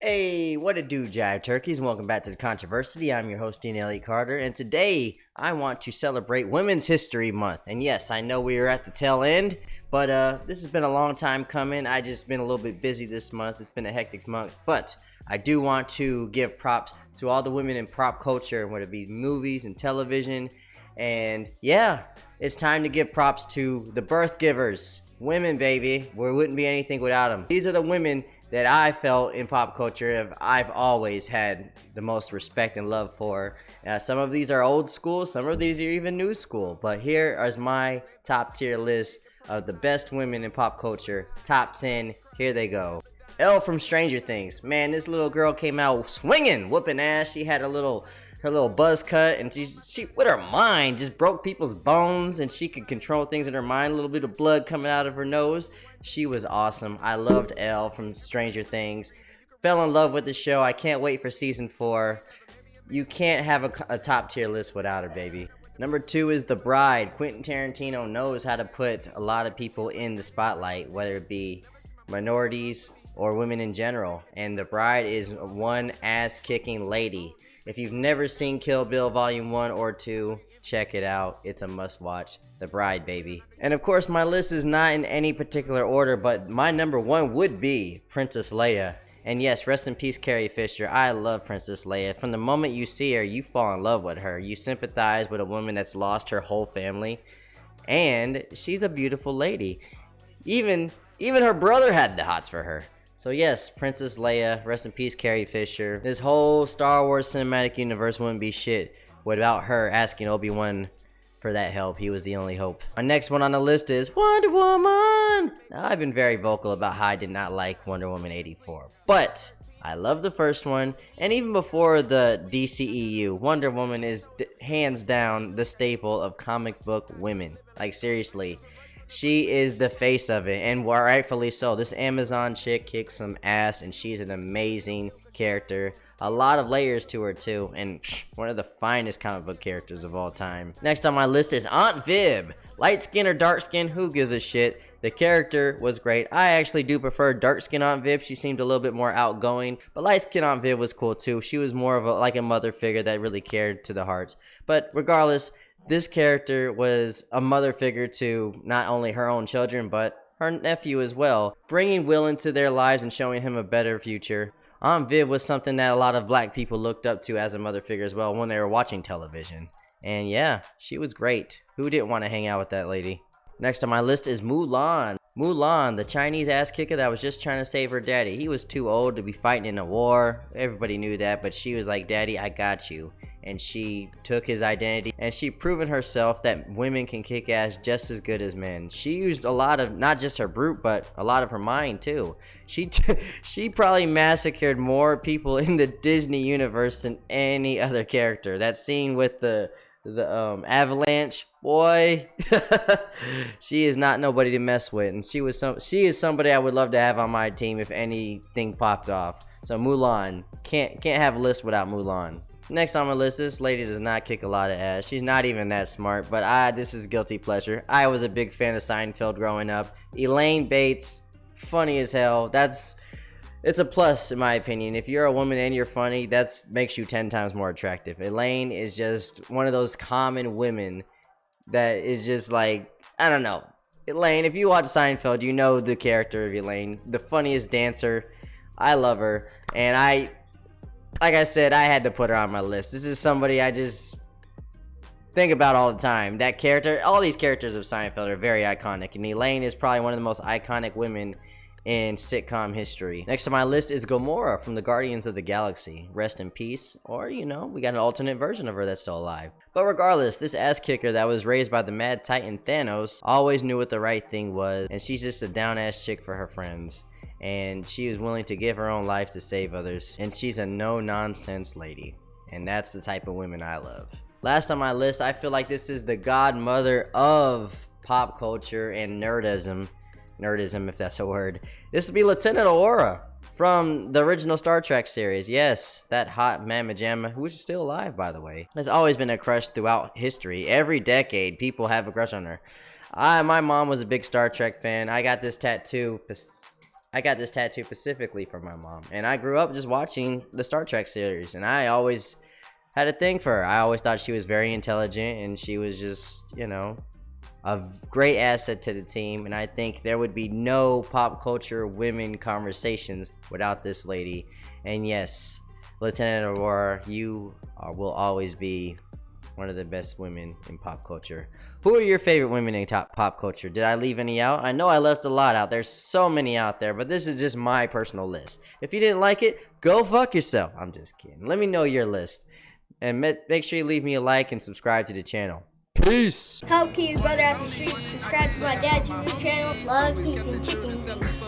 Hey, what it do, Jive Turkeys? Welcome back to the Controversy. I'm your host, Ian Elliott-Carter, and today I want to celebrate Women's History Month. And yes, I know we are at the tail end, but this has been a long time coming. I just been a little bit busy this month. It's been a hectic month, but I do want to give props to all the women in pop culture, whether it be movies and television. And yeah, it's time to give props to the birth givers. Women, baby. We wouldn't be anything without them. These are the women that I felt in pop culture I've always had the most respect and love for. Some of these are old school, some of these are even new school, but here is my top tier list of the best women in pop culture. Top 10, here they go. Elle from Stranger Things. Man, this little girl came out swinging, whooping ass. She had her little buzz cut, and she with her mind just broke people's bones, and she could control things in her mind. A little bit of blood coming out of her nose. She was awesome. I loved Elle from Stranger Things. Fell in love with the show. I can't wait for season 4. You can't have a top tier list without her, baby. Number 2 is The Bride. Quentin Tarantino knows how to put a lot of people in the spotlight, whether it be minorities or women in general. And The Bride is one ass-kicking lady. If you've never seen Kill Bill Volume 1 or 2, check it out. It's a must-watch. The Bride, baby. And of course, my list is not in any particular order, but my number 1 would be Princess Leia. And yes, rest in peace, Carrie Fisher. I love Princess Leia. From the moment you see her, you fall in love with her. You sympathize with a woman that's lost her whole family. And she's a beautiful lady. Even her brother had the hots for her. So yes, Princess Leia, rest in peace, Carrie Fisher. This whole Star Wars cinematic universe wouldn't be shit without her asking Obi-Wan for that help. He was the only hope. My next one on the list is Wonder Woman! Now, I've been very vocal about how I did not like Wonder Woman 84, but I love the first one, and even before the DCEU, Wonder Woman is hands down the staple of comic book women. Like, seriously. She is the face of it, and rightfully so. This Amazon chick kicks some ass, and she's an amazing character. A lot of layers to her, too, and one of the finest comic book characters of all time. Next on my list is Aunt Viv. Light skin or dark skin, who gives a shit? The character was great. I actually do prefer dark skin Aunt Viv. She seemed a little bit more outgoing, but light skin Aunt Viv was cool, too. She was more of a mother figure that really cared to the hearts. But regardless, this character was a mother figure to not only her own children, but her nephew as well, bringing Will into their lives and showing him a better future. Aunt Viv was something that a lot of black people looked up to as a mother figure as well when they were watching television. And yeah, she was great. Who didn't want to hang out with that lady? Next on my list is Mulan. Mulan, the Chinese ass kicker that was just trying to save her daddy. He was too old to be fighting in a war. Everybody knew that, but she was like, "Daddy, I got you." And she took his identity, and she proven herself that women can kick ass just as good as men. She used a lot of, not just her brute, but a lot of her mind too. She probably massacred more people in the Disney universe than any other character. That scene with the avalanche, boy. She is not nobody to mess with, and she is somebody I would love to have on my team if anything popped off. So Mulan, can't have a list without Mulan. Next on my list, this lady does not kick a lot of ass. She's not even that smart, but this is guilty pleasure. I was a big fan of Seinfeld growing up. Elaine Bates, funny as hell. It's a plus in my opinion. If you're a woman and you're funny, that makes you 10 times more attractive. Elaine is just one of those common women that is just like, I don't know. Elaine, if you watch Seinfeld, you know the character of Elaine. The funniest dancer. I love her. And like I said, I had to put her on my list. This is somebody I just think about all the time. That character, all these characters of Seinfeld are very iconic, and Elaine is probably one of the most iconic women in sitcom history. Next on my list is Gamora from the Guardians of the Galaxy. Rest in peace, or we got an alternate version of her that's still alive. But regardless, this ass kicker that was raised by the Mad Titan Thanos always knew what the right thing was, and she's just a down ass chick for her friends. And she is willing to give her own life to save others, and she's a no-nonsense lady, and that's the type of women I love. Last on my list, I feel like this is the godmother of pop culture and nerdism if that's a word. This would be Lieutenant Aurora from the original Star Trek series. Yes, that hot mamma jamma, who's still alive, by the way. Has always been a crush throughout history. Every decade, people have a crush on her. My mom was a big Star Trek fan. I got this tattoo. I got this tattoo specifically for my mom, and I grew up just watching the Star Trek series, and I always had a thing for her. I always thought she was very intelligent, and she was just, you know, a great asset to the team. And I think there would be no pop culture women conversations without this lady. And yes, Lieutenant Aurora, you will always be one of the best women in pop culture. Who are your favorite women in pop culture? Did I leave any out? I know I left a lot out. There's so many out there, but this is just my personal list. If you didn't like it, go fuck yourself. I'm just kidding. Let me know your list. And make sure you leave me a like and subscribe to the channel. Peace. Help keep your brother out the streets. Subscribe to my dad's YouTube channel. Love, peace, and chicken.